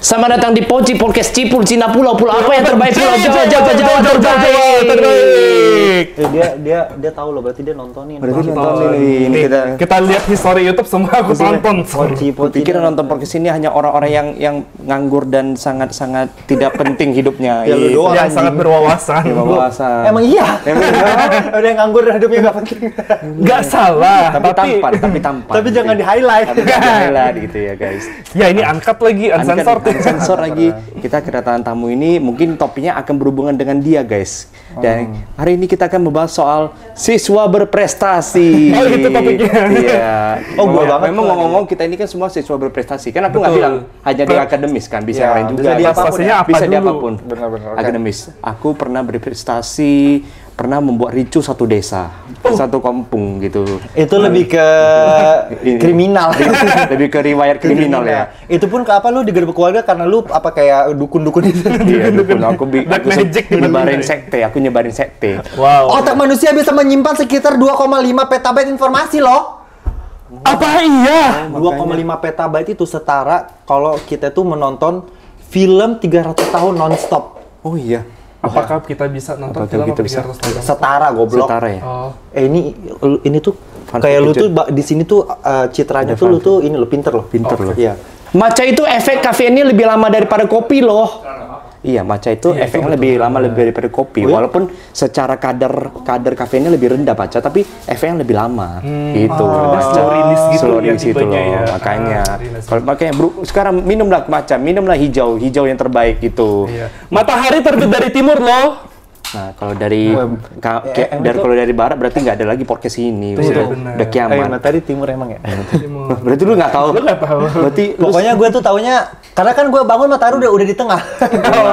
Selamat datang di Poci Podcast Cipul Cina Pulau apa yang terbaik Pulau Jawa terbaik. Dia tahu loh, berarti dia nontonin. Berarti nonton ini. Kita lihat history YouTube semua, aku tonton. Poci Pikir nonton podcast ini hanya orang-orang yang nganggur dan sangat tidak penting hidupnya. Ya, lu doang yang sangat berwawasan. Emang iya. Ada yang nganggur dan hidupnya nggak penting. Nggak salah. Tapi tampan. Tapi jangan di highlight. Highlight gitu ya guys. Ya ini angkat lagi, Sensor lagi. Kita kedatangan tamu ini mungkin topiknya akan berhubungan dengan dia guys. Dan hari ini kita akan membahas soal siswa berprestasi. Oh itu topiknya. Iya. Oh gua banget. Memang ngomong kita ini kan semua siswa berprestasi. Kan aku nggak bilang hanya di akademis kan, bisa yang lain juga. Bisa di apapun. Benar-benar. Akademis. Aku pernah berprestasi, pernah membuat ricu satu desa, satu kampung gitu. Itu lebih ke kriminal. Lebih ke riwayat kriminal ya. Itu pun ke apa, lu digerebek keluarga karena lu apa kayak dukun-dukun itu. Iya, dukun. Aku magic nyebarin sekte. Aku nyebarin sekte. Wow. Otak manusia bisa menyimpan sekitar 2,5 petabyte informasi loh. Apa iya? 2,5 petabyte itu setara kalau kita tuh menonton film 300 tahun nonstop. Oh iya. Apakah kita bisa nonton film kita bisa? Setara goblok. Setara ya. Oh. Ini tuh Fun kayak fact lu aja. tuh di sini tuh citranya tuh lu tuh ini lo pinter loh. Pinter loh. Iya. Matcha itu efek kafeinnya lebih lama daripada kopi loh. Iya, matcha itu efeknya lebih lama daripada kopi. Walaupun secara kadar kafeinnya lebih rendah matcha, tapi efeknya lebih lama. Gitu. Slow release gitu Slow ya release gitu tipenya loh. ya. Makanya. Release. Kalau makanya bro, sekarang minumlah matcha, minumlah hijau yang terbaik gitu. Iya. Matahari terbit dari timur loh. Nah, kalau dari kalau dari barat berarti nggak ada lagi podcast ini. Udah kiamat. Matahari timur emang ya. Berarti lu nggak tahu. Lu nggak tahu. Berarti Pokoknya gue tuh taunya karena kan gue bangun matahari udah di tengah.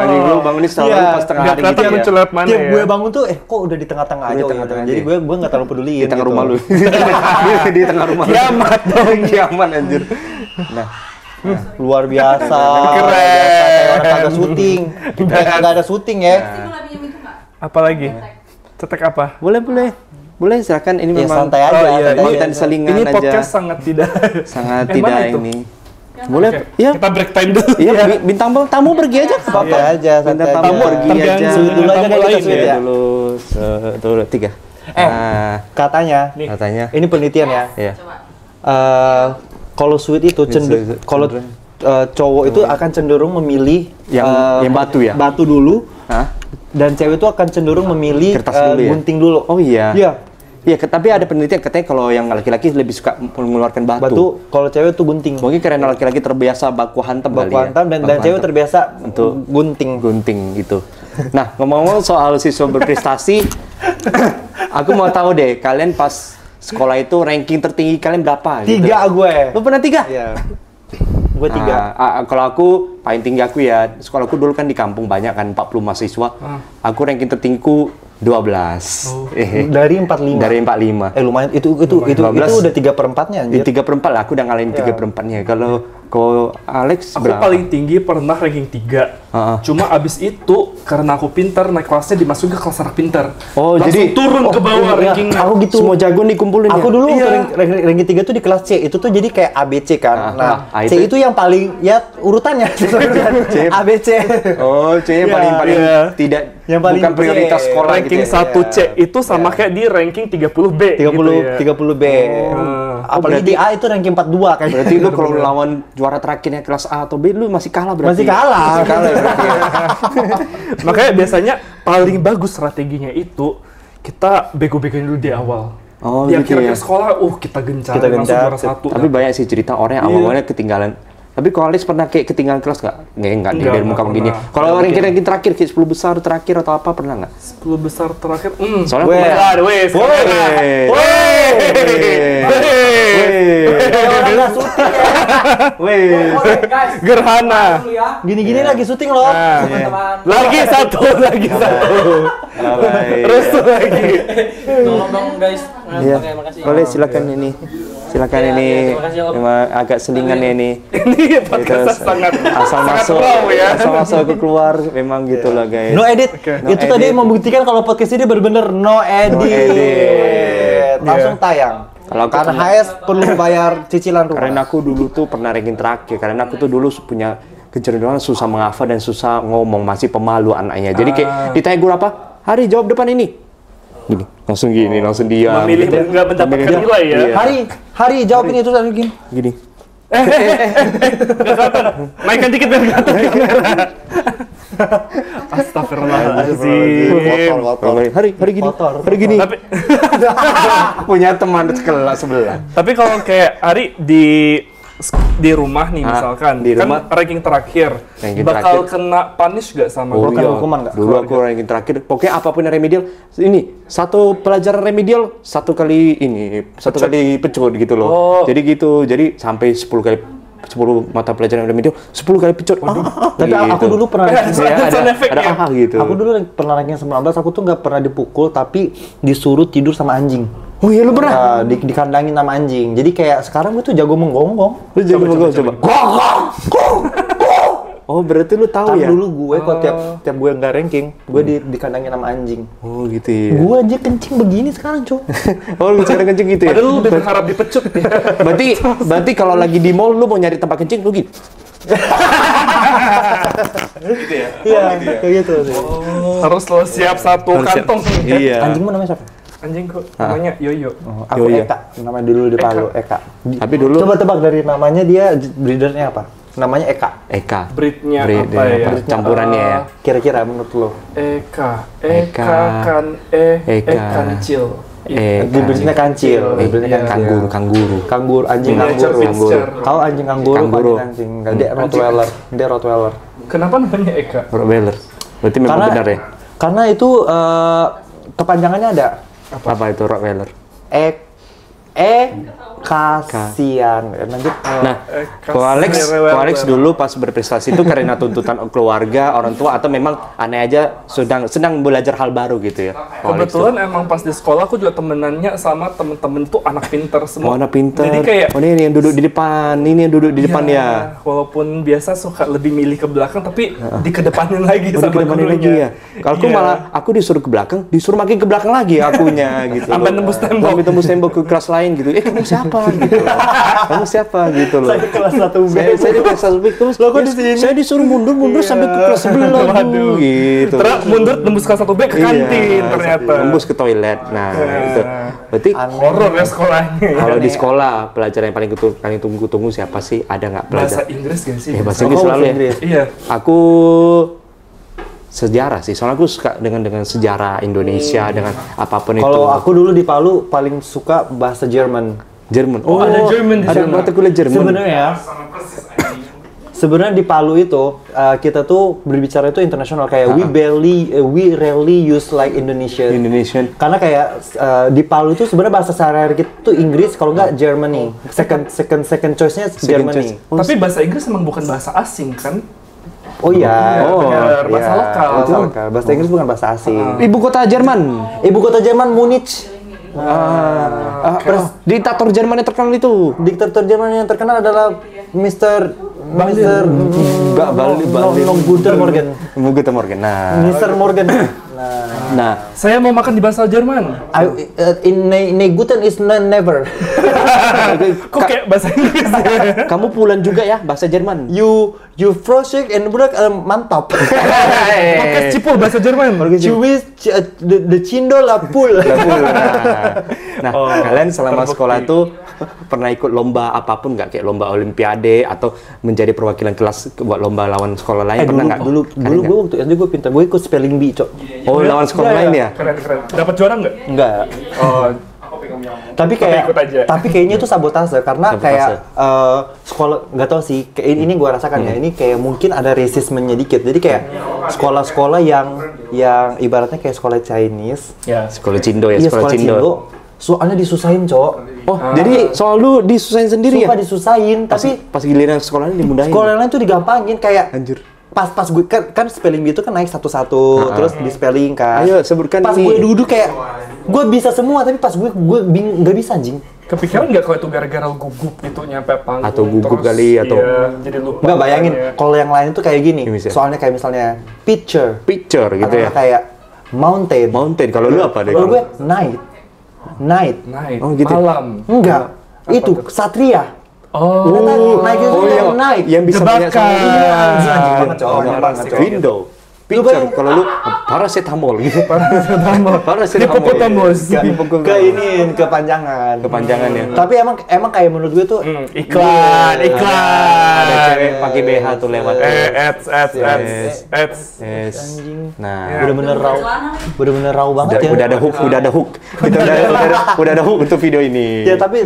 lu bangun ini selalu pas tengah hari gitu ya. Mencelat mana Tiap ya? gue bangun tuh kok udah di tengah-tengah aja. tengah-tengah Jadi aja. gue nggak terlalu peduli. Di tengah rumah lu. Di tengah rumah. Kiamat dong. Kiamat anjir. Nah, Luar biasa. Keren. Kayak orang kagak syuting. Kayak kagak ada syuting ya. Apalagi? Cetek apa? boleh silakan ini Ya memang santai aja. iya, santai konten aja. selingan Ini aja. podcast sangat tidak Tidak itu? ini. Boleh Oke, ya. kita break time dulu. Iya, bintang tamu pergi aja ke Santai aja, santai Bintang tamu aja. pergi aja. Tergantung Sweet dulu aja tamu kayak kita lain sweet ya. ya. Dulu 3. Katanya, Katanya. ini penelitian ya. Iya. Kalau sweet itu kalau cowok itu akan cenderung memilih Yang batu ya? Batu dulu. Hah? Dan cewek itu akan cenderung memilih Kertas dulu ya? gunting dulu. Oh iya. Iya. Iya, tapi ada penelitian katanya kalau yang laki-laki lebih suka mengeluarkan batu. Batu, kalau cewek tuh gunting. Mungkin karena laki-laki terbiasa baku hantam kali Baku ya. hantam dan Baku cewek hantam. terbiasa Untuk gunting. gitu. Nah, ngomong-ngomong soal siswa berprestasi, aku mau tahu deh, kalian pas sekolah itu ranking tertinggi kalian berapa? 3 gitu? gue. Lu pernah 3? Iya. Gue 3. Kalau aku paling tinggi aku ya, sekolahku dulu kan di kampung banyak kan 40 mahasiswa. Aku ranking tertinggiku 12. Dari 45. Dari 45. Lumayan itu 12. udah 3/4-nya Di anjir. 3/4 lah, aku udah ngalahin 3/4-nya. Kalau Alex Aku berapa? paling tinggi pernah ranking 3. Cuma abis itu karena aku pintar naik kelasnya dimasukin ke kelas anak pintar. Oh, langsung jadi- turun ke bawah iya. rankingnya. Aku gitu. Semua jago nih kumpulin Aku ya? dulu Iya. ranking 3 tuh di kelas C. Itu tuh jadi kayak ABC kan. C itu- itu yang paling ya urutannya. C. ABC. Oh, C-nya paling iya. tidak Yang paling bukan prioritas C. sekolah ranking gitu ya. 1C itu sama kayak di ranking 30B 30 gitu ya. 30B. Apalagi di A itu ranking 42 kan. Berarti lu kalau lawan juara terakhirnya kelas A atau B lu masih kalah berarti. Masih kalah. Masih kalah ya berarti. Ya. Makanya biasanya paling bagus strateginya itu kita bego-begoin dulu di awal. Oh, Di gitu akhir-akhir ya. sekolah, kita gencar, Kita langsung gencar. juara 1. Tapi banyak sih cerita orang yang awal-awalnya ketinggalan. Tapi kalau Alex pernah kayak ketinggalan kelas nggak? Enggak Enggak, dari muka enggak begini. pernah. Kalau ranking terakhir, kayak 10 besar terakhir atau apa pernah nggak? 10 besar terakhir. Soalnya Weh. kemarin- Wes. Orang nggak syuting ya. Gerhana. Gini-gini lagi syuting loh. Lagi satu. Restu lagi. Tolong dong guys. Iya. Makasih. Boleh silakan ini. Silakan Iya, ini. iya, terima kasih, Om. Memang agak selingan ya ini. Ini podcast sangat asal sangat masuk wow ya. asal masuk aku keluar memang gitu lah guys. No edit. No Itu tadi edit. membuktikan kalau podcast ini benar-benar no edit. edit. Langsung tayang. Kalau aku Karena HS perlu bayar cicilan rumah. Karena aku dulu tuh pernah ranking terakhir, karena aku tuh dulu punya kecenderungan susah menghafal dan susah ngomong, masih pemalu anaknya. Jadi kayak ditanya guru apa, Hari jawab depan ini. Gini, langsung gini, langsung diam. Memilih nggak mendapatkan nilai ya. Iya. Hari jawab ini terus ada gini. Gini. Nggak kelihatan. Naikkan dikit biar kelihatan di kamera. Astagfirullahaladzim. Kotor. Hari gini. Kotor. Hari gini. Tapi Punya teman sekelas sebelah. Tapi kalau kayak Ari di rumah nih misalkan, di rumah. kan ranking terakhir, Ranking bakal terakhir. kena punish gak sama Bukan keluarga? hukuman nggak? Dulu aku ranking terakhir. Pokoknya apapun yang remedial, ini satu pelajaran remedial satu kali pecut gitu loh. Oh. Jadi gitu. Jadi sampai 10 mata pelajaran remedial 10 kali pecut. Tapi aku dulu pernah Ada sound effect ada ya? gitu. Aku dulu pernah ranking 19, aku tuh nggak pernah dipukul, tapi disuruh tidur sama anjing. Oh iya lu pernah? Dikandangin sama anjing. Jadi kayak sekarang gue tuh jago menggonggong. Lu coba. Oh berarti lu tahu Tapi ya? dulu gue kok tiap gue nggak ranking, gue dikandangin sama anjing. Oh gitu ya. Gue aja kencing begini sekarang, Cok. Oh lu sekarang kencing gitu ya? Padahal lu lebih berharap dipecut ya. Berarti kalau lagi di mall lu mau nyari tempat kencing lu gitu. Iya, kayak gitu sih. Harus lo siap satu kantong. Iya. Anjingmu namanya siapa? Anjingku namanya Yoyo. Aku Yoyo. Eka, namanya dulu di Palu, Eka. Tapi dulu Coba tebak dari namanya, dia breedernya apa? Namanya Eka. Eka. Breednya Breed, apa ya? campurannya ya. Kira-kira menurut lo? Eka kan Eka. kancil. Breedernya kancil. Breedernya kancil. Kanguru. Anjing Miniature kanguru. mixture. Kau anjing kanguru, Kanguru. anjing. Dia Rottweiler. Dia Rottweiler. Kenapa namanya Eka? Rottweiler. Berarti memang benar ya? Karena itu kepanjangannya ada. Apa itu Rottweiler? Kasian. Lanjut. Nah, Ko Alex dulu pas berprestasi itu karena tuntutan keluarga, orang tua, atau memang aneh aja sedang belajar hal baru gitu ya? Ko Alex tuh. Kebetulan emang pas di sekolah aku juga temenannya sama temen-temen tuh anak pinter semua. Oh, anak pintar. Jadi kayak Oh, ini yang duduk di depan, ini yang duduk di depan ya. Walaupun biasa suka lebih milih ke belakang, tapi dikedepanin lagi Oh, sama dikedepanin gurunya. lagi ya. Kalau aku disuruh ke belakang, disuruh makin ke belakang lagi akunya gitu. Sampai nembus tembok. Sampai tembus tembok ke kelas lain gitu. Kamu siapa gitu. Kamu siapa gitu loh. Saya di kelas 1B. Saya di kelas 1B terus. Loh, kok di sini? Saya disuruh mundur sampai ke kelas sebelah Waduh. gitu. Terus mundur tembus kelas 1B ke kantin ternyata. Tembus ke toilet. Nah, itu. Berarti Horor ya sekolahnya. kalau di sekolah pelajaran yang paling tunggu siapa sih? Ada nggak Bahasa pelajaran? Inggris gak sih? Bahasa Inggris selalu ya. Iya. Aku sejarah sih, soalnya aku suka dengan sejarah Indonesia, dengan apapun itu. Kalau aku dulu di Palu paling suka bahasa Jerman. Oh, ada Jerman di ada sana. mata kuliah Jerman. Sebenarnya di Palu itu kita tuh berbicara itu internasional, kayak we rarely use like Indonesian. Karena kayak di Palu itu sebenarnya bahasa sehari-hari kita tuh Inggris, kalau nggak Germany. Second choice-nya Germany. Tapi bahasa Inggris emang bukan bahasa asing kan? Oh iya, benar. Bahasa lokal. Bahasa lokal. Bahasa Inggris bukan bahasa asing. Ibu kota Jerman. Ibu kota Jerman Munich. Diktator Jerman yang terkenal itu. Diktator Jerman yang terkenal adalah Mr. Gunther Morgan. Gunther Morgan. Nah, Mr. Morgan. nah, Saya mau makan di bahasa Jerman. In Guten is never. Kok kayak bahasa Inggris ya? kamu pulang juga ya bahasa Jerman. You Frosik and budak mantap. Podcast cipul bahasa Jerman. Cuis the cindol la pul. Nah, kalian selama sekolah tuh pernah ikut lomba apapun nggak, kayak lomba olimpiade atau menjadi perwakilan kelas buat lomba lawan sekolah lain, pernah nggak? Dulu gue waktu SD gue pintar, gue ikut spelling bee, Cok. Oh, lawan sekolah lain ya? Keren. Dapat juara nggak? Enggak. Oh, Tapi ikut aja. kayaknya itu sabotase karena kayak sekolah, nggak tahu sih, ini gue rasakan ya, ini kayak mungkin ada rasismenya dikit. Jadi kayak sekolah-sekolah yang ibaratnya kayak sekolah Chinese, Sekolah Cindo ya, iya, sekolah Cindo. soalnya disusahin, Cok. Oh, jadi soal lu disusahin sendiri ya? Sumpah disusahin, tapi Pas giliran sekolahnya dimudahin. sekolah lain tuh digampangin, kayak Anjir. pas gue kan spelling bee itu kan naik satu-satu, terus di spelling kan. Ayo, sebutkan pas ini. gue duduk kayak gue bisa semua, tapi pas gue nggak bisa, anjing. kepikiran nggak kalau itu gara-gara gugup gitu nyampe panggung? Atau gugup terus, kali, atau- iya, jadi lupa. Nggak, bayangin namanya. kalau yang lain tuh kayak gini. Gimana sih? Soalnya kayak misalnya picture Picture gitu atau ya. kayak mountain. Mountain. Kalau lu apa deh? Kalau gue night. Night, Oh, gitu. malam. Enggak. Itu satria. Naik itu yang naik. Yang bisa banyak Jebakan. Anjing banget, cowok. Anjing banget, cowok. Window. Picture kalau lu paracetamol gitu. Hippopotamus. Ke ini kepanjangan. Kepanjangan ya. Tapi emang kayak menurut gue tuh Iklan. Ada cewek pakai BH tuh lewat. Ads. Nah, bener-bener raw banget ya. udah ada hook. Kita udah ada hook untuk video ini. Ya tapi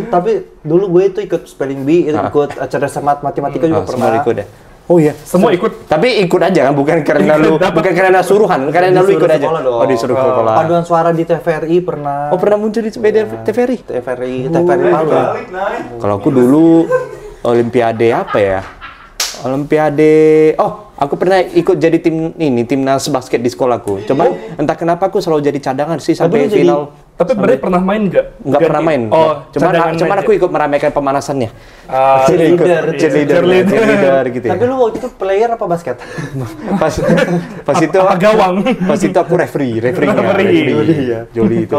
dulu gue itu ikut spelling bee, ikut cerdas cermat matematika juga Semua pernah. ikut ya. Oh iya, Semua ikut. tapi ikut aja kan, bukan karena lu, bukan karena suruhan, karena lu ikut aja. Sekolah dong. Oh, disuruh ke sekolah. Paduan suara di TVRI pernah. Oh, pernah muncul di TVRI? TVRI Palu. Kalau aku dulu Olimpiade apa ya? Aku pernah ikut jadi timnas basket di sekolahku. Cuman entah kenapa aku selalu jadi cadangan sih sampai final. Tapi berarti pernah main nggak? Nggak pernah main. Cuman aku ikut meramaikan pemanasannya. Cheerleader gitu ya. Tapi lu waktu itu player apa basket? Pas itu gawang. Pas itu aku referee. Joli itu.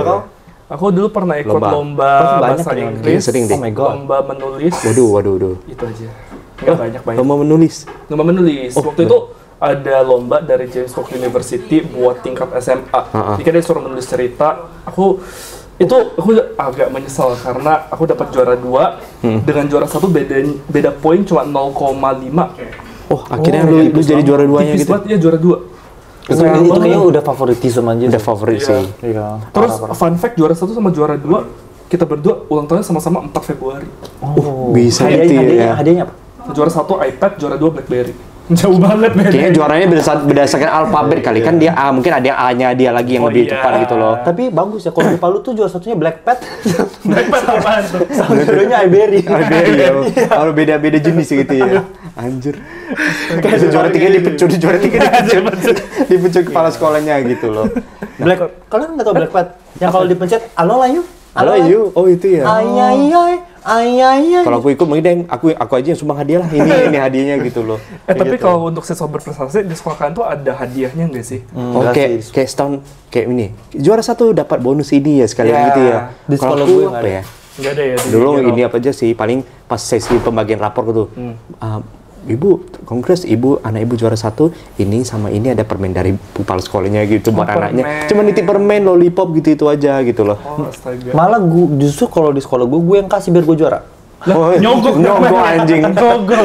Aku dulu pernah ikut lomba bahasa Inggris, sering deh. Oh my God. lomba menulis. Waduh. Itu aja. Nggak banyak. Lomba menulis. Lomba menulis. Waktu itu ada lomba dari James Cook University buat tingkat SMA. Jadi dia suruh menulis cerita. Aku agak menyesal karena aku dapat juara 2 dengan juara 1 beda poin cuma 0,5. Oh, akhirnya lu jadi juara 2-nya Tipis gitu. banget ya juara 2. Itu kayaknya udah favoritisme aja. Udah favorit sih. Iya. Terus fun fact juara 1 sama juara 2 kita berdua ulang tahunnya sama-sama 4 Februari. Bisa gitu ya. Hadiahnya apa? Juara 1 iPad, juara 2 BlackBerry. Jauh banget beda. Kayaknya juaranya berdasarkan alfabet kali kan, dia A, mungkin ada yang A-nya dia lagi yang lebih cepat gitu loh. Tapi bagus ya, kalau di Palu tuh juara satunya Blackpad. BlackBerry apaan tuh? Sama juaranya Ibery. Ya. Kalau beda-beda jenis gitu ya. Anjir. Kayak juara 3 dipecut kepala sekolahnya gitu loh. Kalian nggak tahu Blackpad? Yang kalau dipencet, halo Layu. Halo Yu. Oh itu ya. Ayai. Kalau aku ikut mungkin aku aja yang sumbang hadiah lah. Ini hadiahnya gitu loh. Tapi kalau untuk siswa berprestasi di sekolah kalian tuh ada hadiahnya nggak sih? Oke, kayak setahun kayak ini. Juara 1 dapat bonus ini ya sekalian gitu ya. Di Kalau sekolah aku gue apa ya? Nggak ada ya? Dulu ini apa aja sih, paling pas sesi pembagian rapor gitu. Ibu, kongres anak ibu juara 1, ini sama ini ada permen dari kepala sekolahnya gitu buat anaknya. Cuma nitip permen, lollipop gitu itu aja gitu loh. Oh, astaga. Malah justru kalau di sekolah gue yang kasih biar gue juara. Nyogok anjing.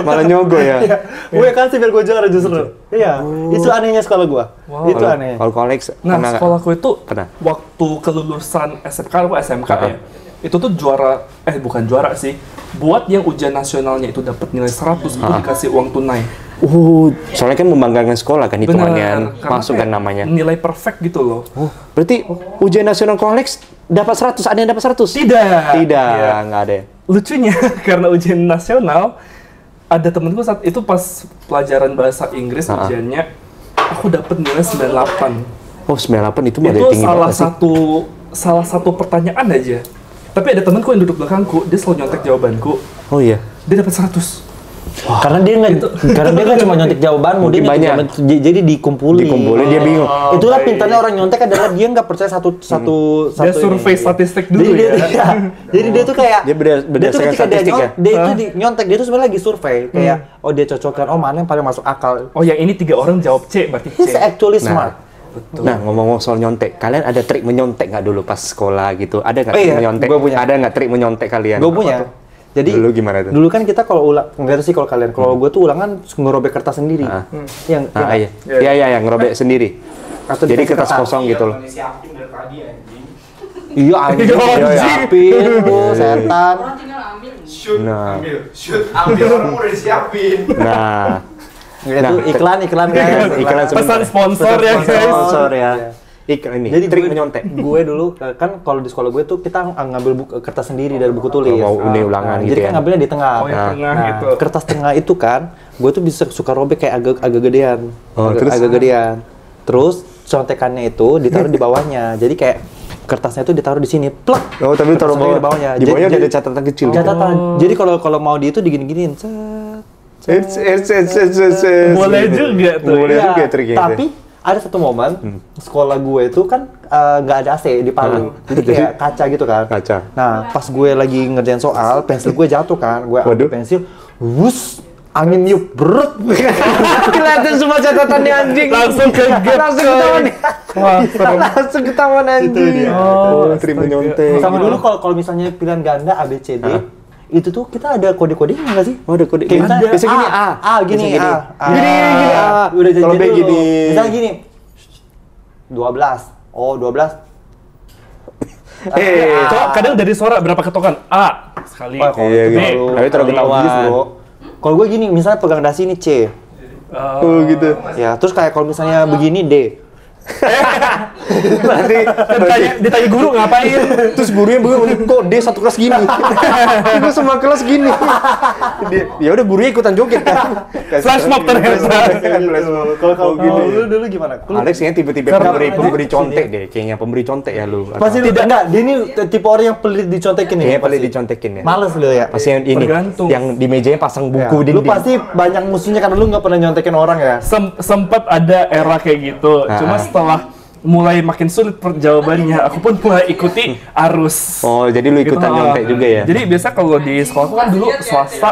Malah nyogok ya. Gue yang kasih biar gue juara justru. Iya, itu anehnya sekolah gue. Itu aneh. Kalau Alex, Nah, sekolahku itu pernah. waktu kelulusan SMK atau SMK ya, itu tuh juara, bukan juara sih, buat yang ujian nasionalnya itu dapat nilai 100 itu dikasih uang tunai. Soalnya kan membanggakan sekolah kan hitungannya, Karena masuk kan kayak namanya. nilai perfect gitu loh. Berarti ujian nasional Alex dapat 100, ada yang dapat 100? Tidak, Nggak ada. lucunya karena ujian nasional ada temenku saat itu pas pelajaran bahasa Inggris ujiannya aku dapat nilai 98. Oh, 98 itu mah Itu tinggi banget sih. salah satu pertanyaan aja. Tapi ada temanku yang duduk belakangku, dia selalu nyontek jawabanku. Oh iya. Dia dapat 100. Karena dia nggak cuma nyontek jawabanmu, dia banyak. jadi dikumpulin. Dia bingung. Itulah pintarnya orang nyontek adalah dia nggak percaya satu Dia survei statistik dulu Jadi dia tuh kayak Dia berdasarkan statistik ya? Dia itu nyontek, dia tuh sebenarnya lagi survei kayak dia cocokkan mana yang paling masuk akal. Oh, yang ini 3 orang jawab C, berarti C. He's actually smart. Betul. Nah, ngomong-ngomong soal nyontek, kalian ada trik menyontek nggak dulu pas sekolah gitu? Ada nggak Oh, trik iya, menyontek? gua punya. Ada nggak trik menyontek kalian? Gue punya. Jadi Dulu gimana tuh? Dulu kan kita kalau nggak ada sih kalau kalian. Kalau gue tuh ulangan ngerobek kertas sendiri. Iya, ngerobek sendiri. Atau Jadi dikasih kertas kosong gitu loh. Iya anjing. Siapin lu setan. Orang tinggal ambil. Ambil orang udah disiapin. Nah, Itu iklan guys. iklan Pesan sponsor ya, guys. Sponsor ya. iklan ini. Jadi Trik gue- menyontek. Gue dulu kan kalau di sekolah gue tuh kita ngambil kertas sendiri dari buku tulis. Kalau mau ulangan gitu jadi ya. kan ngambilnya di tengah. Oh, yang tengah gitu. Kertas tengah itu kan, gue tuh bisa suka robek kayak agak gedean. Terus? Agak gedean. Terus contekannya itu ditaruh di bawahnya. Jadi kayak kertasnya itu ditaruh di sini, plek. Oh, tapi taruh Kertasnya bawah. di bawahnya. Di bawahnya Jadi- ada catatan kecil. Catatan. Jadi kalau mau di itu digini-giniin. Boleh juga tuh. Boleh Iya, juga triknya. tapi ada satu momen sekolah gue itu kan nggak ada AC di Palu, jadi kayak kaca gitu kan. Kaca. Nah pas gue lagi ngerjain soal, pensil gue jatuh kan, gue ambil pensil, wus, angin niup, brut. Kelihatan semua catatannya anjing. Langsung ke gap. Langsung ketahuan. Wah, serem. Langsung ketahuan anjing. Itu dia. Oh, terima nyontek. Sama dulu kalau misalnya pilihan ganda A B C D, itu tuh kita ada kode-kodenya nggak sih? Oh, ada kode. Kayak misalnya Biasa gini A. Gini Biasa A. Gini A. Udah jadi Kalau B dulu. gini. Misalnya gini. 12. Oh, 12. Coba kadang dari suara berapa ketokan? A sekali. Oh, kalau Iya, itu gitu. terlalu- Tapi terlalu ketahuan. logis, bro. Kalau gue gini, misalnya pegang dasi ini C. Oh, gitu. Ya, terus kayak kalau misalnya begini D. Berarti Ditanya guru ngapain? terus gurunya bingung, kok D satu kelas gini? Itu semua kelas gini. Ya udah gurunya ikutan joget kan. Flash mob ternyata. Kalau dulu gimana? Alex kayaknya tiba-tiba pemberi contek deh, kayaknya pemberi contek ya lu. Pasti tidak enggak, dia ini tipe orang yang pelit dicontekin ya. Kayaknya paling dicontekin ya. Males lu ya. Pasti yang ini, Tergantung. yang di mejanya pasang buku Lu pasti banyak musuhnya karena lu nggak pernah nyontekin orang ya. Sempat ada era kayak gitu. Cuma setelah mulai makin sulit jawabannya, aku pun mulai ikuti arus. Oh, jadi lu ikutan Gitu. nyontek juga ya? Jadi biasa kalau di sekolahku kan dulu swasta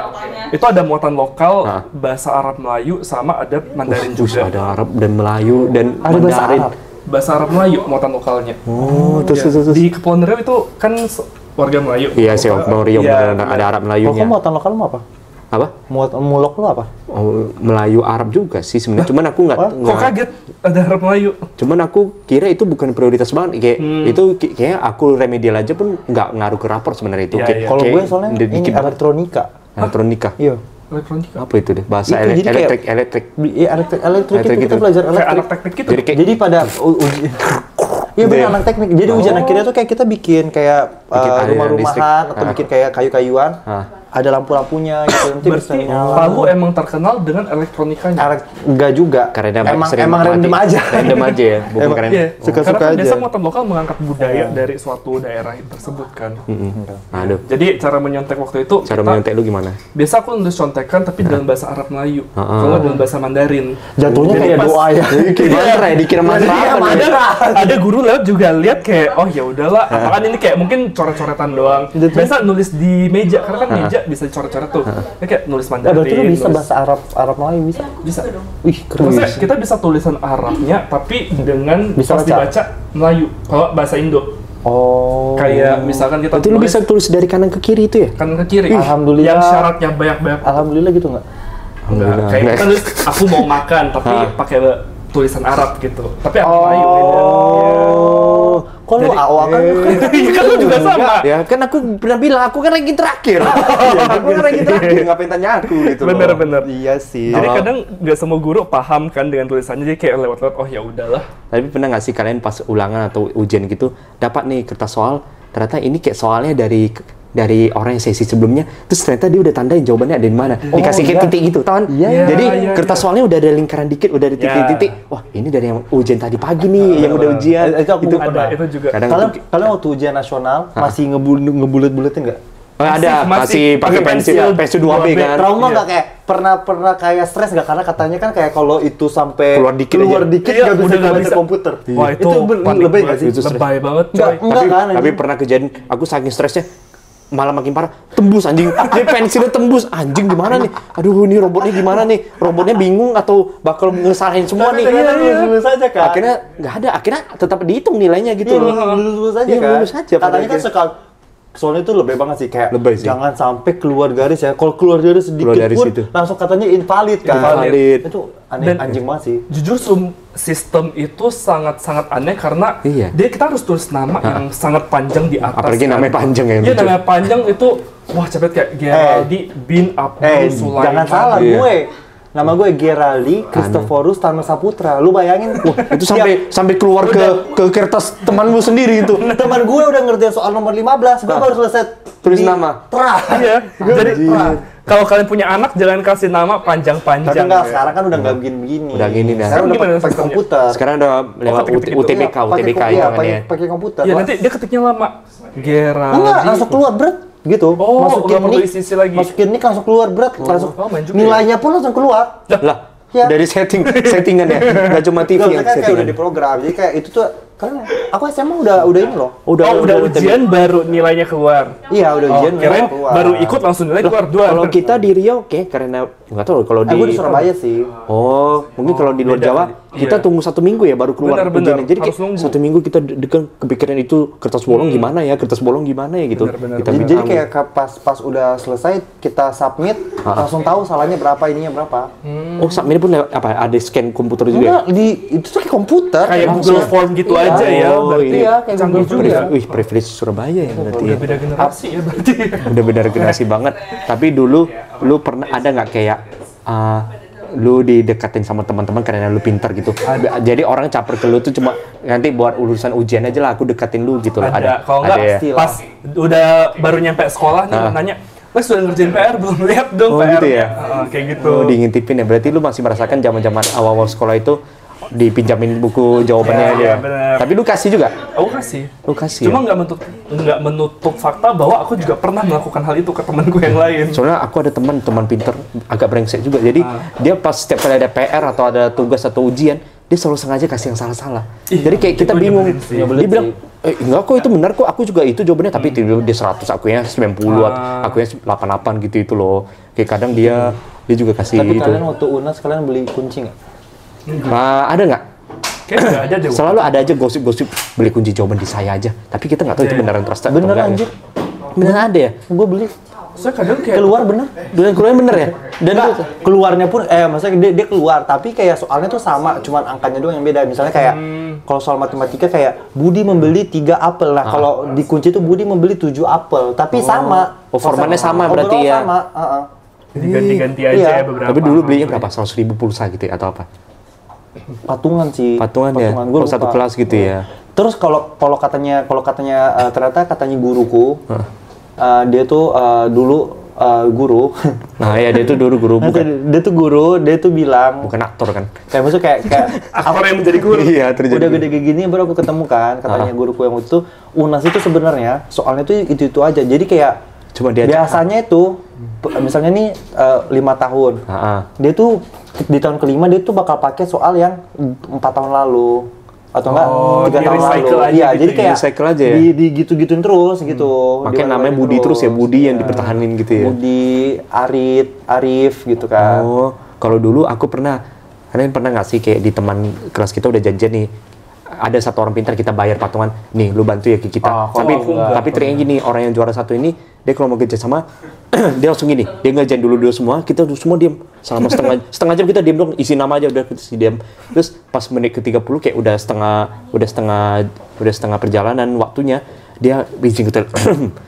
itu ada muatan lokal, bahasa Arab Melayu sama ada Mandarin juga. Ada Arab dan Melayu dan Ada bahasa Mandarin. Arab. Bahasa Arab Melayu muatan lokalnya. Oh, terus. Di Kepulauan Riau itu kan warga Melayu. Iya sih, Bang Rio Iya, beneran ada Arab Kalau Melayunya. kamu muatan lokal mau apa? Apa? Mulok lu apa? Oh, Melayu Arab juga sih sebenarnya. Cuman aku nggak. Kok kaget ada Arab Melayu? Cuman aku kira itu bukan prioritas banget. Kayak itu kayaknya aku remedial aja pun nggak ngaruh ke rapor sebenarnya itu. Iya, Kayak- iya. Kalau kayak gue soalnya ini dikit banget. elektronika. Elektronika. Iya. Elektronika. Apa itu deh? Bahasa Itu jadi kayak- elektrik. Iya, elektrik Elektrik itu kita gitu. belajar Kayak elektrik. anak teknik gitu. Jadi kayak Jadi pada uji Iya benar anak teknik. Jadi ujian akhirnya tuh kayak kita bikin kayak Bikin aliran rumah-rumahan listrik. atau bikin kayak kayu-kayuan. Ada lampu-lampunya gitu nanti bisa Berarti nyala. Palu emang terkenal dengan elektronikanya. Enggak juga. karena emang random aja. Random aja ya, bukan Emang- keren. Iya, Suka-suka karena kan aja. biasa muatan lokal mengangkat budaya dari suatu daerah tersebut kan. Aduh, Jadi cara menyontek waktu itu cara kita- menyontek lu gimana? biasa aku nulis contekan tapi dalam bahasa Arab Melayu, kalau nggak dalam bahasa Mandarin. Jatuhnya Jadi kayak pas- doa ya. Kayak mantra ya, dikira mantra apa nih? ada guru lewat juga lihat kayak oh ya udahlah, apaan ini kayak mungkin coret-coretan doang. Biasa nulis di meja karena kan meja bisa dicoret-coret tuh. Ya, kayak nulis Ya, Mandarin. berarti lu bisa nulis- bahasa Arab Melayu bisa. bisa. Wih, keren. Maksudnya kita bisa tulisan Arabnya tapi dengan Bisa pas baca. dibaca Melayu. Kalau bahasa Indo Oh. kayak misalkan kita Itu lu bisa tulis dari kanan ke kiri itu ya? kan ke kiri. Alhamdulillah. Yang syaratnya banyak-banyak. Alhamdulillah gitu nggak? Enggak, kayak kita nulis aku mau makan tapi pakai tulisan Arab gitu. Tapi aku Melayu beda. Oh. Kok lu Jadi- AO kan? Iya kan lu juga sama. Ya kan aku pernah bilang aku kan ranking terakhir. Iya, aku kan ranking terakhir, ngapain tanya aku gitu loh. Bener-bener. Iya sih. Jadi kadang nggak semua guru paham kan dengan tulisannya, jadi kayak lewat-lewat oh ya udahlah. Tapi pernah nggak sih kalian pas ulangan atau ujian gitu dapat nih kertas soal, ternyata ini kayak soalnya dari orang yang sesi sebelumnya, terus ternyata dia udah tandain jawabannya ada di mana, dikasih kayak iya. titik gitu, tahu kan? Iya, Jadi iya, kertas iya. soalnya udah ada lingkaran dikit, udah ada titik-titik. Wah ini dari yang ujian tadi pagi nih, yang udah ujian. Itu aku pernah. Ada itu juga. Kadang Kalian waktu ujian nasional masih ngebulet-buletin nggak? ada masih masih pakai pensil 2B kan. Trauma Iya. nggak kayak pernah kayak stres nggak karena katanya kan kayak kalau itu sampai Keluar dikit keluar aja. dikit Iya, nggak bisa udah nggak baca bisa. komputer. Wah itu panik lebih nggak banget. sih? Itu stres. Lebay banget Enggak coy. kan? Tapi pernah kejadian aku saking stresnya malah makin parah, tembus anjing. Dia pensilnya tembus, anjing gimana nih? Aduh ini robotnya gimana nih? Robotnya bingung atau bakal ngesalahin semua nih? Lulus aja kan. Akhirnya nggak ada, akhirnya tetap dihitung nilainya gitu Iya, loh. lulus aja Iya, kan. lulus aja pada Katanya kan akhirnya. sekali soalnya itu lebih banget sih kayak Lebay sih. jangan sampai keluar garis ya. Kalau keluar garis sedikit Keluar dari pun situ. langsung katanya invalid kan. Invalid. Itu aneh Dan- anjing banget sih. Jujur sistem itu sangat-sangat aneh karena Iya. dia kita harus tulis nama yang sangat panjang di atas. Apalagi kan. namanya panjang ya, Iya lucu. namanya panjang itu wah cepet kayak Geraldi bin Abdul Sulaiman. Jangan salah Iya. gue. Nama gue Gerali Christoforus Tano Saputra. Lu bayangin Itu sampai keluar ke kertas temanmu sendiri itu. teman gue udah ngerjain soal nomor 15, gue baru selesai Tulis di nama. Tra. Iya. Jadi kalau kalian punya anak jangan kasih nama Tapi panjang-panjang. enggak, ya. sekarang kan udah nggak begini. Udah gini dah. Sekarang udah Gimana pakai sistemnya? komputer. Sekarang udah lewat ketik-ketik itu. UTBK, UTBK Iya, hitungannya. pakai komputer. Iya nanti dia ketiknya lama. Geraldi. Enggak, langsung keluar berat gitu. Oh, nggak perlu isi-isi lagi. Masukin nih langsung keluar berat, langsung main juga nilainya pun langsung keluar. Lah, Ya. Dari settingan ya, nggak cuma TV Nggak, yang kan kayak settingan. udah diprogram. Jadi kayak itu tuh karena aku SMA udah ini loh. Udah ujian baru nilainya keluar. Iya, udah ujian Kirain keluar. baru ikut langsung nilai keluar 2. Kalau kita di Riau, karena nggak tahu kalau di. Aku di Surabaya sih. Oh, mungkin kalau di luar beda. Jawa kita Iya. tunggu 1 minggu ya baru keluar Benar, ujiannya. Jadi harus kayak nunggu. 1 minggu kita kepikiran itu kertas bolong gimana ya gitu. Benar. Kita Jadi kayak pas udah selesai kita submit langsung tahu salahnya berapa, ininya berapa. oh submit pun apa? Ada scan komputer juga. Enggak, itu tuh kayak komputer. Kayak langsung. Google Form gitu Iya. aja ya. Oh, Berarti iya, kayak canggih Google juga. juga. Wih, privilege Surabaya ya berarti. Udah Ya. beda generasi ya berarti. Udah benar generasi banget. Tapi dulu lu pernah ada nggak kayak lu didekatin sama teman-teman karena lu pintar gitu. Jadi orang caper ke lu tuh cuma nanti buat urusan ujian aja lah aku dekatin lu gitu loh. Ada. Kalau Ada enggak ya? pas udah baru nyampe sekolah nih nanya, "Mas sudah ngerjain PR belum? Lihat dong Oh, PR." gitu ya? Kayak gitu. Oh, diintipin ya. Berarti lu masih merasakan zaman-zaman awal-awal sekolah itu dipinjamin buku jawabannya aja. Iya, benar. Tapi lu kasih juga? Aku kasih. Lu kasih. Cuma Ya? nggak menutup fakta bahwa aku juga pernah melakukan hal itu ke temanku yang lain. Soalnya aku ada teman pinter agak brengsek juga. Jadi dia pas setiap kali ada PR atau ada tugas atau ujian, dia selalu sengaja kasih yang salah-salah. Jadi kayak kita itu bingung. nyebelin sih. Dia bilang, enggak kok itu benar kok, aku juga itu jawabannya, tapi tiba-tiba dia 100, aku yang 90, aku yang 88 gitu itu loh. Kayak kadang dia juga kasih Tapi itu. kalian waktu UNAS kalian beli kunci nggak? Ada nggak? Kayaknya nggak ada deh. Selalu ada aja gosip-gosip beli kunci jawaban di saya aja. Tapi kita nggak tahu itu beneran trusted atau Beneran, enggak. anjir. Beneran ada ya? Gue beli. Saya kadang kayak Keluar bener. Dan keluarnya bener ya? Dan Enggak, keluarnya pun maksudnya dia keluar tapi kayak soalnya tuh sama, cuman angkanya doang yang beda. Misalnya kayak kalau soal matematika kayak Budi membeli 3 apel. Nah, kalau di kunci itu Budi membeli 7 apel, tapi sama. Oh, formatnya sama berarti Overall ya? sama, jadi ganti-ganti aja Iya. ya beberapa. tapi dulu belinya berapa? 100.000 pulsa gitu ya, atau apa? Patungan sih. Patungan ya? Gua Oh, satu lupa. kelas gitu ya? Terus kalau katanya ternyata katanya guruku dia tuh dulu guru. Nah ya dia itu dulu guru, bukan Dia tuh guru, dia tuh bilang bukan aktor kan? kayak maksud kayak Aktor yang menjadi guru. Iya terjadi. udah gede kayak gini baru aku ketemu kan katanya guruku yang itu UNAS itu sebenarnya soalnya tuh itu aja. Jadi kayak Cuma dia biasanya itu misalnya nih 5 tahun. Dia tuh di tahun kelima dia tuh bakal pakai soal yang 4 tahun lalu atau enggak 3 tahun lalu. di-recycle aja Iya, gitu jadi ya. kayak Recycle aja ya? di gitu-gituin terus gitu. makanya namanya Diulang-ulangin Budi terus ya, Budi yang dipertahanin gitu ya? Budi, Arif gitu kan. Oh, kalau dulu aku pernah, kalian pernah nggak sih kayak di teman kelas kita udah janjian nih, ada satu orang pintar kita bayar patungan, nih lu bantu ya ke kita. Tapi triknya gini, orang yang juara satu ini, dia kalau mau kerja sama, dia langsung gini, dia ngerjain dulu semua, kita semua diem selama setengah jam kita diem dong, isi nama aja udah kita diem. Terus pas menit ke 30 kayak udah setengah perjalanan waktunya, dia izin ke toilet,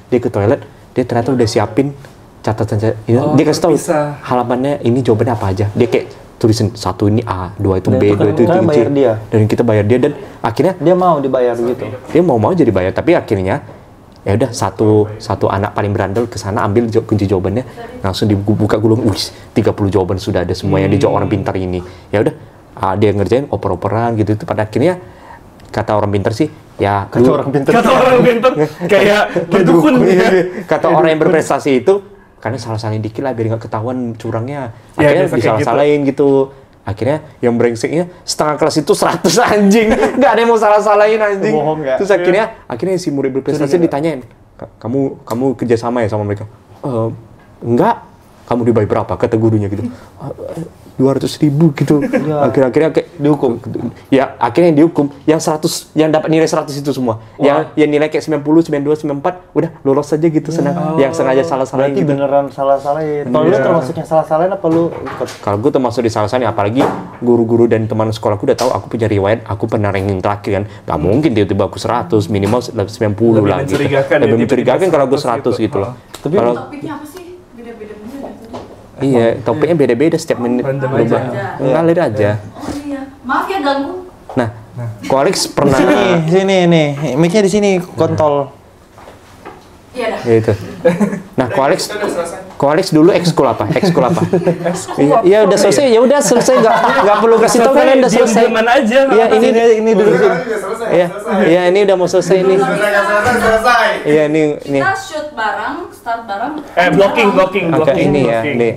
dia ke toilet, dia ternyata udah siapin catatan dia kasih tahu bisa. halamannya ini jawabannya apa aja. Dia kayak tulisin 1 ini A, 2 itu Dan B, itu 2 itu kan C. bayar dia. Dan kita bayar dia dan akhirnya Dia mau dibayar gitu. dia mau jadi bayar, tapi akhirnya ya udah satu anak paling berandal ke sana ambil kunci jawabannya, langsung dibuka gulung, 30 jawaban sudah ada semua yang dijawab orang pintar ini. Ya udah dia ngerjain oper-operan gitu itu pada akhirnya kata orang pintar sih ya Kata orang pintar. Kata orang pintar kayak berdukun ya. kata orang yang berprestasi itu karena salah-salahin dikit lah biar nggak ketahuan curangnya, Ya, akhirnya biasa kayak disalah-salahin gitu. Akhirnya yang brengseknya setengah kelas itu 100 anjing, nggak ada yang mau salah-salahin anjing. Bohong nggak? Terus akhirnya si murid berprestasi ditanyain, kamu kerja sama ya sama mereka? Enggak. Kamu dibayar berapa? Kata gurunya gitu. 200.000 gitu. Akhirnya kayak Dihukum. Ya, akhirnya yang dihukum yang 100 yang dapat nilai 100 itu semua. Yang nilai kayak 90, 92, 94 udah lolos aja gitu senang. Yang sengaja salah-salahin Berarti gitu. beneran salah-salahin. Kalau lu termasuk yang salah-salahin apa lu ikut? Kalau gue termasuk di salah-salahin, apalagi guru-guru dan teman sekolahku udah tahu aku punya riwayat, aku pernah ranking terakhir kan. Gak mungkin tiba-tiba aku 100, minimal 90 Lebih lah gitu. mencurigakan ya, Lebih tiba-tiba mencurigakan kalau gue 100 100 gitu loh. Tapi Kalau Topiknya apa sih? Beda-beda bener gitu. iya, topiknya beda-beda setiap menit. Random berubah. aja. Ngalir aja. Oh iya. Maaf ya ganggu. Nah, Ko Alex pernah sini nih, mic-nya di sini kontol. Iya dah. ya itu. Nah, Ko Alex dulu ekskul apa? Iya, udah selesai. Ya udah selesai, nggak perlu kasih tahu kalian udah selesai. Diam-diaman aja. Iya, ini dulu. Selesai. Iya, ini udah mau selesai ini. Selesai. Iya, ini. Kita shoot bareng, start bareng. Blocking. Oke, ini ya, blocking. nih.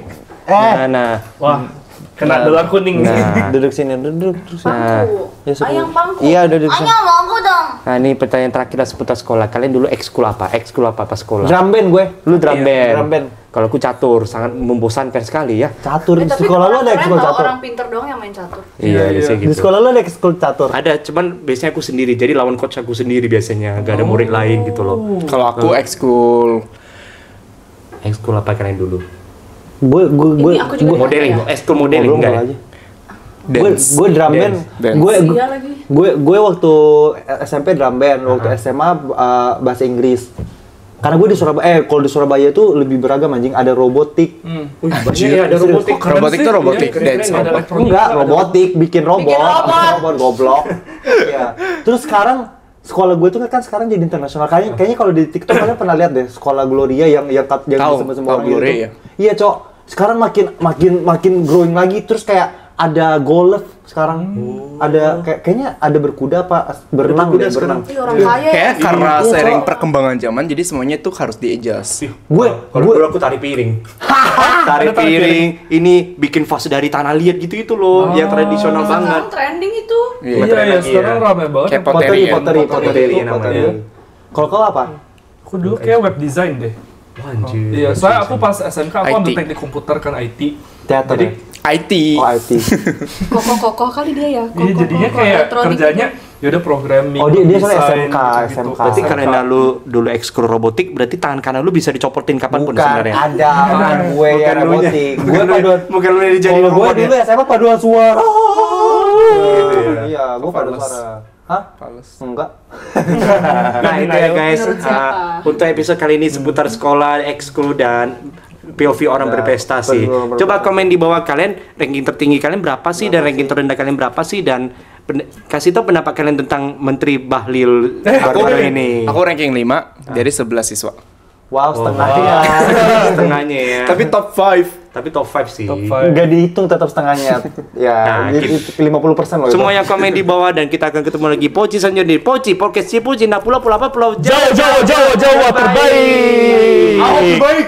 Nah, Wah, Kena dolar kuning. Duduk sini, duduk sini. Pangku. Ya, sebelum- Ayang pangku. Iya, duduk sini. Ayang pangku dong. Nah, ini pertanyaan terakhir seputar sekolah. Kalian dulu ekskul apa? Ekskul apa pas sekolah? Drum band gue. Lu drum band. Drum band. Kalau aku catur, sangat membosankan sekali ya. Catur. Di Tapi sekolah lu ada keren ekskul tau, catur? orang pinter doang yang main catur. Iya, biasanya Di gitu. sekolah lu ada ekskul catur? Ada, cuman biasanya aku sendiri. Jadi lawan coach aku sendiri biasanya. Gak ada murid lain gitu loh. Kalau aku ekskul Ekskul apa kalian dulu? Gue Ini aku juga Modeling, ya. ekskul modeling Ngobrol enggak ya? aja. Gue drum band. Dance. Iya lagi. Gue waktu SMP drum band, waktu SMA bahasa Inggris. Karena gue di Surabaya, kalau di Surabaya itu lebih beragam anjing, ada robotik. Banyak ya, ada robotik. Robotik tuh robotik dance. Enggak, robotik, bikin robot. Bikin robot. Robot goblok. Iya. Terus sekarang sekolah gue tuh kan sekarang jadi internasional. Kayaknya kalau di TikTok kalian pernah lihat deh sekolah Gloria yang Tahu, disebut semua tahu orang gitu. Gloria. Iya, Cok. Sekarang makin growing lagi, terus kayak ada golf sekarang. Ada kayaknya ada berkuda apa berenang Berkuda deh, berenang. Ih, orang kaya ya. Kayak karena Iya, sering Cok. perkembangan zaman, jadi semuanya tuh harus di-adjust. Kalau dulu aku tari piring. Tari piring, ini bikin fase dari tanah liat gitu loh, yang tradisional banget. Sekarang trending itu. Iya. Iya, Lagi ya, sekarang ya. rame banget. Kayak Pottery pottery. Pottery namanya. Kalau kau apa? Aku dulu kayak web design deh. Anjir. Iya, soalnya aku pas SMK aku ambil IT. teknik komputer kan IT. Teater. Jadi, IT. Oh, IT. Kokoh-kokoh kali dia ya. Iya, jadinya kayak kerjanya yaudah programming. Oh, dia soalnya desain, SMK. gitu-gitu. Berarti SMK. karena lu dulu ekskul robotik, berarti tangan kanan lu bisa dicopotin kapanpun Bukan, sebenarnya. ada teman gue yang Bukan lu nya. robotik. Gue paduan. Bukan lu yang dijadiin Kalau gue robot ya? dulu SMA paduan suara. Gitu ya. Iya, gue paduan Fales. suara. Hah? Fales. Enggak. Nah itu ya guys, Menurut siapa? untuk episode kali ini seputar sekolah, ekskul dan POV orang Ya, berprestasi. betul. Coba komen di bawah kalian, ranking tertinggi kalian berapa sih dan ranking terendah kalian berapa sih, dan kasih tahu pendapat kalian tentang Menteri Bahlil baru-baru ini. Aku ranking 5 dari 11 siswa. Wow, setengahnya. Setengahnya ya. Tapi top 5. Tapi top 5 sih. Top 5. Enggak dihitung tetap setengahnya. Ya, Nah, jadi 50% loh. itu. Semua yang komen di bawah, dan kita akan ketemu lagi Poci selanjutnya. Poci, podcast Cipuci, nah pulau apa pulau Jawa terbaik. Ahok terbaik.